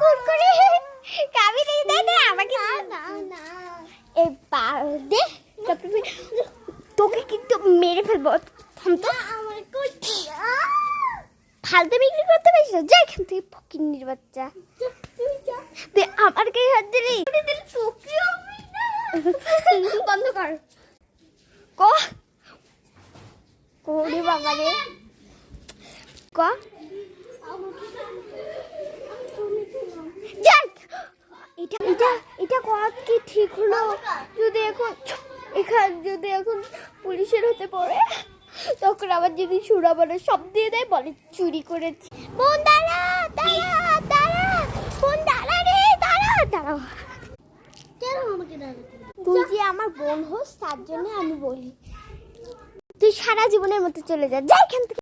কুরকুরে কাবি দে দে আমাকে না না এই দে তোকে কিন্তু মেরে ফেলবো থাম তো আমার কুচি ফালতু বিক্রি করতে পারিস না যা এখান থেকে ফকিন্নির বাচ্চা তুই আমার গায়ে হাত দিলি বন্ধ কর কোরে বাবা রে এটা এটা এটা কত কি ঠিক হলো যদি এখন পুলিশের হতে পড়ে তখন আবার যদি সুরাবারে সব দিয়ে দেয় বলে চুরি করেছি বোন দাঁড়া দাঁড়া দাঁড়া বোন দাঁড়া রে দাঁড়া দাঁড়া কেন আমাকে দাঁড়াতে তুই যে আমার বোন হোস তার জন্য আমি বলি তুই সারা জীবনের মতো চলে যা এখান থেকে